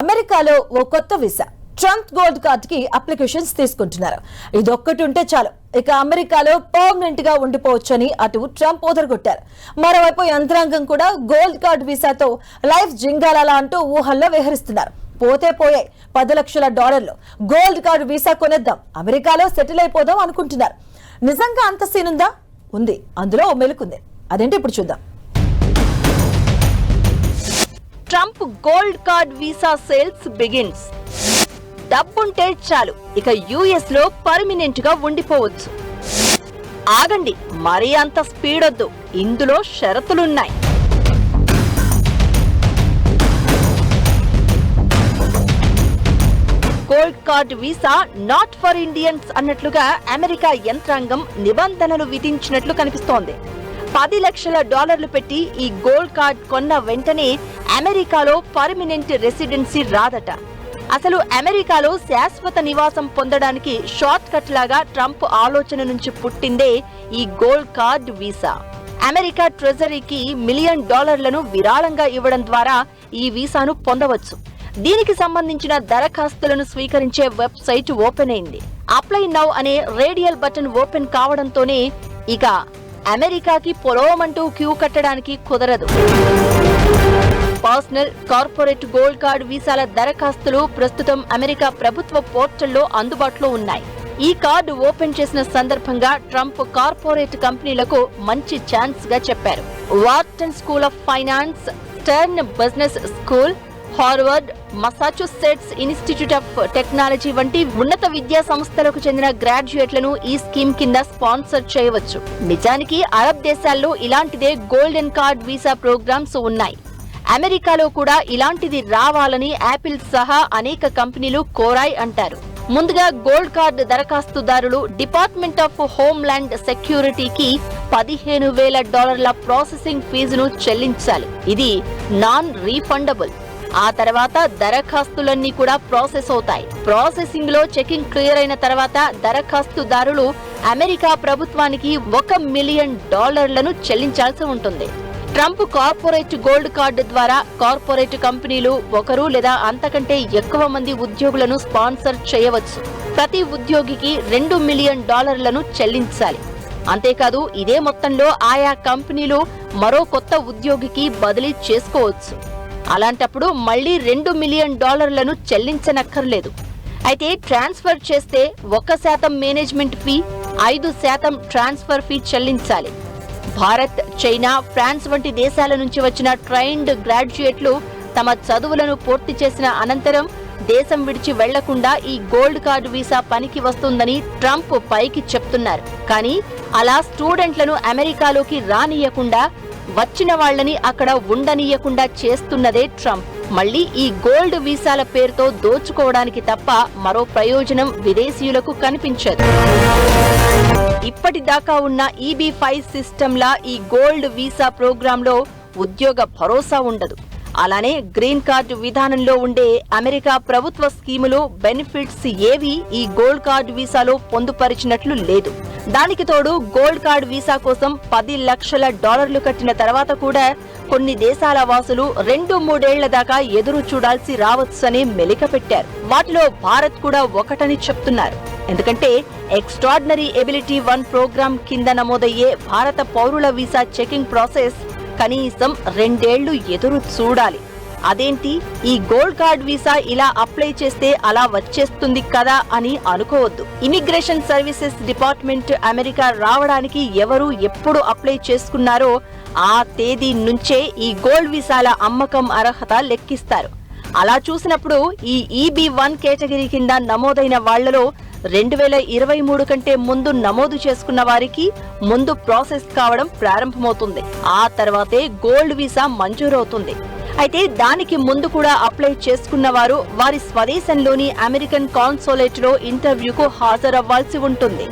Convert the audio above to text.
అమెరికాలో ఓ కొత్త visa Trump gold card కి అప్లికేషన్స్ తీసుకుంటున్నారు. ఇదొక్కటి ఉంటే చాలు ఇక అమెరికాలో పర్మనెంట్ గా ఉండిపోవచ్చని అటు ట్రంప్ ఓదరగొట్టారు. మరోవైపు యంత్రాంగం కూడా గోల్డ్ కార్డ్ వీసాతో లైఫ్ జింగాలాలా అంటూ ఊహల్లో విహరిస్తున్నారు. పోతే పోయే $10 లక్షల గోల్డ్ కార్డ్ వీసా కొనేద్దాం, అమెరికాలో సెటిల్ అయిపోదాం అనుకుంటున్నారు. నిజంగా అంత సీన్ ఉందా? ఉంది. అందులో మెలుకుంది. అదేంటి ఇప్పుడు చూద్దాం. Trump gold card visa sales begins. డబ్బుంటే చాలు ఇక యుఎస్ లో పర్మినెంట్ గా ఉండిపోవచ్చు. ఆగండి, మరీ అంత స్పీడ్ వద్దు, ఇందులో షరతులున్నాయి. Gold card visa not for Indians అన్నట్లుగా అమెరికా యంత్రాంగం నిబంధనలు విధించినట్లు కనిపిస్తోంది. $10 లక్షల పెట్టి ఈ గోల్డ్ కార్డ్ కొన్న వెంటనే అమెరికాలో పర్మనెంట్ రెసిడెన్సీ రాదట. అసలు అమెరికాలో శాశ్వత నివాసం పొందడానికి షార్ట్ కట్ లాగా ట్రంప్ ఆలోచన నుంచి పుట్టిందే ఈ గోల్డ్ కార్డ్ వీసా. అమెరికా ట్రెజరీకి $1 మిలియన్ విరాళంగా ఇవ్వడం ద్వారా ఈ వీసాను పొందవచ్చు. దీనికి సంబంధించిన దరఖాస్తులను స్వీకరించే వెబ్సైట్ ఓపెన్ అయింది. అప్లై నౌ అనే రేడియల్ బటన్ ఓపెన్ కావడంతోనే ఇక అమెరికాకి పొలోమంటూ క్యూ కట్టడానికి కుదరదు. పర్సనల్, కార్పొరేట్ గోల్డ్ కార్డ్ వీసాల దరఖాస్తులు ప్రస్తుతం అమెరికా ప్రభుత్వ పోర్టల్లో అందుబాటులో ఉన్నాయి. ఈ కార్డు ఓపెన్ చేసిన సందర్భంగా ట్రంప్ కార్పొరేట్ కంపెనీలకు మంచి ఛాన్స్ గా చెప్పారు. Wharton school of finance, stern business school, Harvard, Massachusetts institute of technology వంటి ఉన్నత విద్యా సంస్థలకు చెందిన గ్రాడ్యుయేట్లను ఈ స్కీమ్ కింద స్పాన్సర్ చేయవచ్చు. నిజానికి అరబ్ దేశాల్లో ఇలాంటిదే గోల్డెన్ కార్డ్ వీసా ప్రోగ్రామ్స్ ఉన్నాయి. అమెరికాలో కూడా ఇలాంటిది రావాలని యాపిల్ సహా అనేక కంపెనీలు కోరాయి అంటారు. ముందుగా గోల్డ్ కార్డ్ దరఖాస్తుదారులు డిపార్ట్మెంట్ ఆఫ్ హోమ్ ల్యాండ్ సెక్యూరిటీకి $15,000 ప్రాసెసింగ్ ఫీజును చెల్లించాలి. ఇది నాన్ రీఫండబుల్. ఆ తర్వాత దరఖాస్తులన్నీ కూడా ప్రాసెస్ అవుతాయి. ప్రాసెసింగ్ లో చెకింగ్ క్లియర్ అయిన తర్వాత దరఖాస్తుదారులు అమెరికా ప్రభుత్వానికి $1 మిలియన్ చెల్లించాల్సి ఉంటుంది. ట్రంప్ కార్పొరేట్ గోల్డ్ కార్డు ద్వారా కార్పొరేట్ కంపెనీలు ఒకరు లేదా అంతకంటే ఎక్కువ మంది ఉద్యోగులను స్పాన్సర్ చేయవచ్చు. ప్రతి ఉద్యోగికి $2 మిలియన్ చెల్లించాలి. అంతేకాదు ఇదే మొత్తంలో ఆయా కంపెనీలు మరో కొత్త ఉద్యోగికి బదిలీ చేసుకోవచ్చు. అలాంటప్పుడు మళ్లీ $2 మిలియన్ చెల్లించనక్కర్లేదు. అయితే ట్రాన్స్ఫర్ చేస్తే 1% మేనేజ్మెంట్ ఫీ, 5% ట్రాన్స్ఫర్ ఫీ చెల్లించాలి. భారత్, చైనా, ఫ్రాన్స్ వంటి దేశాల నుంచి వచ్చిన ట్రైన్డ్ గ్రాడ్యుయేట్లు తమ చదువులను పూర్తి చేసిన అనంతరం దేశం విడిచి వెళ్లకుండా ఈ గోల్డ్ కార్డు వీసా పనికి వస్తుందని ట్రంప్ పైకి చెప్తున్నారు. కానీ అలా స్టూడెంట్లను అమెరికాలోకి రానియకుండా, వచ్చిన వాళ్లని అక్కడ ఉండనీయకుండా చేస్తున్నదే ట్రంప్. మళ్లీ ఈ గోల్డ్ వీసాల పేరుతో దోచుకోవడానికి తప్ప మరో ప్రయోజనం విదేశీయులకు కనిపించదు. ఇప్పటిదాకా ఉన్న EB-5 సిస్టంలా ఈ గోల్డ్ వీసా ప్రోగ్రాంలో ఉద్యోగ భరోసా ఉండదు. అలానే గ్రీన్ కార్డు విధానంలో ఉండే అమెరికా ప్రభుత్వ స్కీములు, బెనిఫిట్స్ ఏవి ఈ గోల్డ్ కార్డు వీసాలో పొందుపరిచినట్లు లేదు. దానికి తోడు గోల్డ్ కార్డు వీసా కోసం $10 లక్షల కట్టిన తర్వాత కూడా కొన్ని దేశాల వాసులు 2-3 ఏళ్ల దాకా ఎదురు చూడాల్సి రావచ్చని మెలిక పెట్టారు. వాటిలో భారత్ కూడా ఒకటని చెప్తున్నారు. ఎందుకంటే ఎక్స్ట్రాడినరీ ఎబిలిటీ 1 ప్రోగ్రాం కింద నమోదయ్యే భారత పౌరుల వీసా చెకింగ్ ప్రాసెస్ కనీసం 2 ఏళ్లు ఎదురు చూడాలి. అదేంటి, ఈ గోల్డ్ కార్డ్ వీసా ఇలా అప్లై చేస్తే అలా వచ్చేస్తుంది కదా అని అనుకోవద్దు. ఇమిగ్రేషన్ సర్వీసెస్ డిపార్ట్మెంట్ అమెరికా రావడానికి ఎవరు ఎప్పుడు అప్లై చేసుకున్నారో ఆ తేదీ నుంచే ఈ గోల్డ్ వీసాల అమ్మకం అర్హత లెక్కిస్తారు. అలా చూసినప్పుడు ఈ EB-1 కేటగిరీ కింద నమోదైన వాళ్లలో 2023 కంటే ముందు నమోదు చేసుకున్న వారికి ముందు ప్రాసెస్ కావడం ప్రారంభమవుతుంది. ఆ తర్వాతే గోల్డ్ వీసా మంజూరవుతుంది. అయితే దానికి ముందు కూడా అప్లై చేసుకున్న వారు వారి స్వదేశంలోని అమెరికన్ కాన్సులేట్ లో ఇంటర్వ్యూకు హాజరవ్వాల్సి ఉంటుంది.